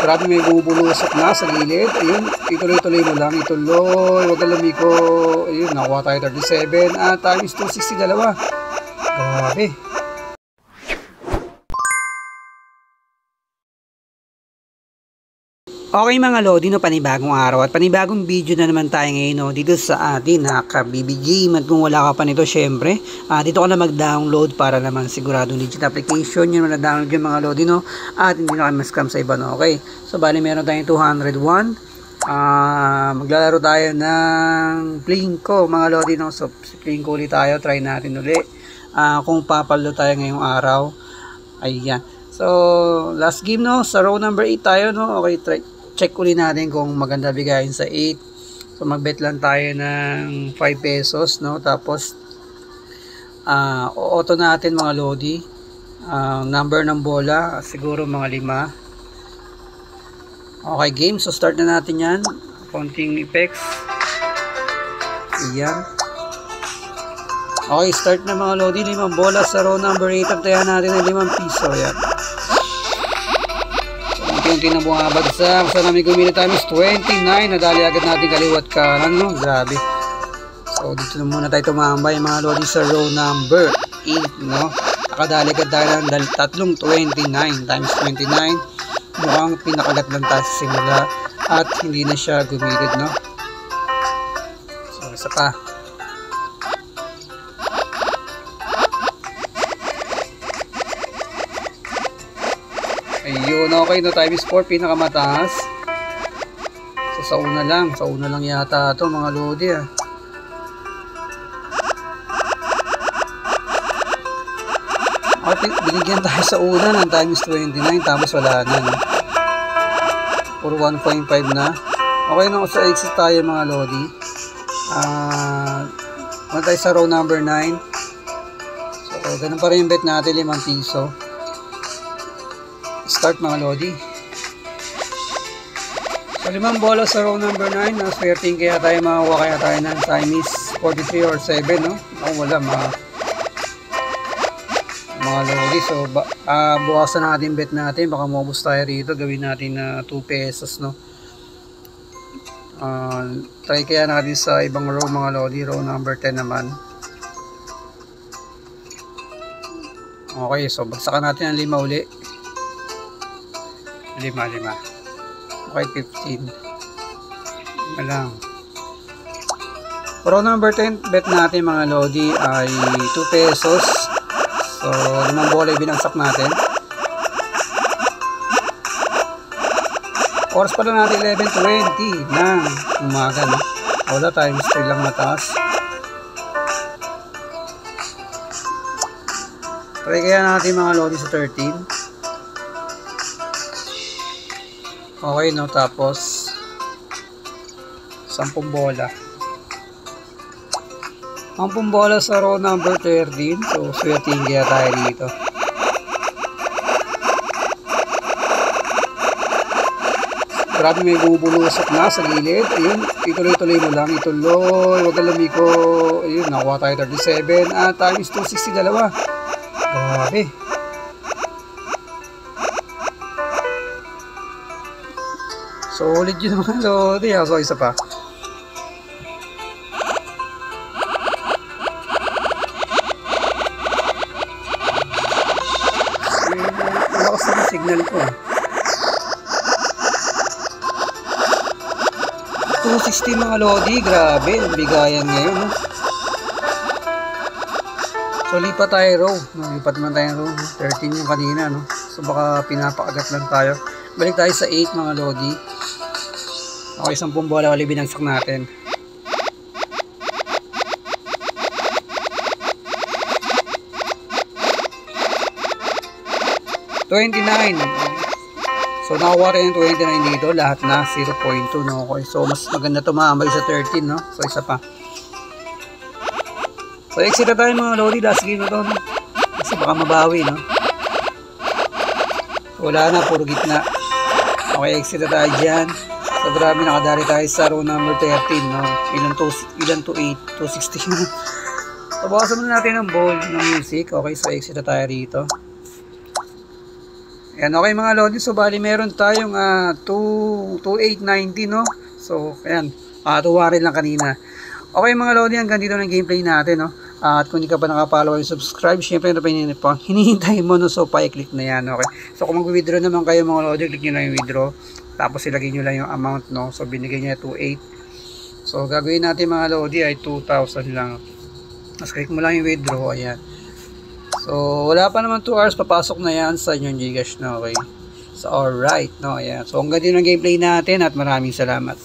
Grabe, may bumubulusok na sa gilid. Ayun, ituloy-tuloy mo lang. Ituloy, huwag kang lumiko. Ayun, nakuha tayo 37. Times 260, dalawa. Grabe. Okay mga Lodi, no, panibagong araw at panibagong video na naman tayo ngayon, no, dito sa atin Kabibi Game. At kung wala ka pa nito, syempre dito ka na mag-download para naman sigurado legit application yun na-download yung mga Lodi, no, at hindi na kayo ma-scam sa iba, no. Okay, so bali meron tayong 201. Maglalaro tayo ng Plinko mga Lodi, no. So Plinko ulit tayo, try natin ulit kung papalo tayo ngayong araw. Ayan, so last game, no, sa row number 8 tayo, no. Okay, check ulit natin kung maganda bigayin sa 8. So magbet lang tayo ng 5 pesos, no. Tapos auto natin mga Lodi. Number ng bola siguro mga 5. Okay, game. So start na natin yan. Konting effects. Iyan. Okay, start na mga Lodi. 5 bola sa row number 8. Tayan natin ng 5 piso. Yan. Unti na bumabagsak. Sa namin gumili times 29. Nadali agad natin kaliwat kanan, no? Grabe. So dito na muna tayo tumambay mga Lodi sa row number 8, no? Nakadali agad tayo ng tatlong 29 times 29. Mukhang pinakagat lang tayo sa simula at hindi na siya gumilid, no? So isa pa. Ayun, okay, no, times 4 pinakamataas. So sa una lang yata ito mga Lodi, Okay, binigyan tayo sa una ng times 29 tapos wala na, no? Puro 1.5 na. Okay, no, sa exit tayo mga Lodi. Muna tayo sa row number 9. So ganun pa rin yung bet natin, 5 piso. Start mga Lodi. So 5 bola sa row number 9. Naswerting kaya tayo makakuha kaya tayo ng times 43 or 7, no? Wala mga Lodi. So bukasan natin bet natin. Baka maubos tayo rito. Gawin natin na 2 pesos, no? Try kaya natin sa ibang row mga Lodi. Row number 10 naman. Okay, so bagsakan natin ang 5 uli. 5. Okay, 15. Malang. Row number 10, bet natin mga Lodi ay 2 pesos. So 5 bola binagsak natin. Oras pa lang natin 11:20 ng umaga, no? Wala, times 3 lang mataas. Try kaya natin mga Lodi sa 13. Okay, no, tapos 10 bola. 10 bola sa row number 13. So swerting kaya tayo dito. Grabe, may bumubulusok na sa gilid. Ayun, ituloy-tuloy mo lang. Ituloy, huwag kang lumiko. Ayun, nakuha tayo 37. Times 260, dalawa. Grabe. Solid yun mga Lodi. So isa pa. Lakas na signal ko. 260 mga Lodi. Grabe, ang bigayan ngayon, no? So lipat tayo row. Lipat naman tayo row. 13 yung kanina, no? So baka pinapakagat lang tayo. Balik tayo sa 8 mga Lodi. Okay, 10 bola ulit binagsak natin. $29. So nakuha rin yung 29 dito. Lahat na 0.2, no? Okay, so mas maganda tumambay sa 13, no? So isa pa. So exit na tayo mga Lodi. Last game na to, no? Kasi baka mabawi, no? So, wala na, puro gitna. Okay, exit na tayo dyan. So grabe, nakadali tayo sa row number 13, no? Ilan to 8? 260 na. So bukasan muna natin ang ball ng music. Okay, so exit na tayo rito. Ayan, okay mga Lodi. So, bali meron tayong 2890, no? So, ayan. Tuwa rin lang kanina. Okay mga Lodi, hanggang dito ng gameplay natin, no? At kung hindi ka pa nakapollow and subscribe, syempre ano pa hinihintay mo, no? So, pa-click na yan, okay? So, kung mag-withdraw naman kayo mga Lodi, click nyo lang yung withdraw. Tapos, ilagay nyo lang yung amount, no? So, binigay niya 2.8. So, gagawin natin mga Lodi ay 2,000 lang. Tapos, click mo lang yung withdraw, ayan. So, wala pa naman 2 hours, papasok na yan sa inyong Gcash, no? Okay? So, alright, no? Ayan. So, hanggang dito ng gameplay natin at maraming salamat.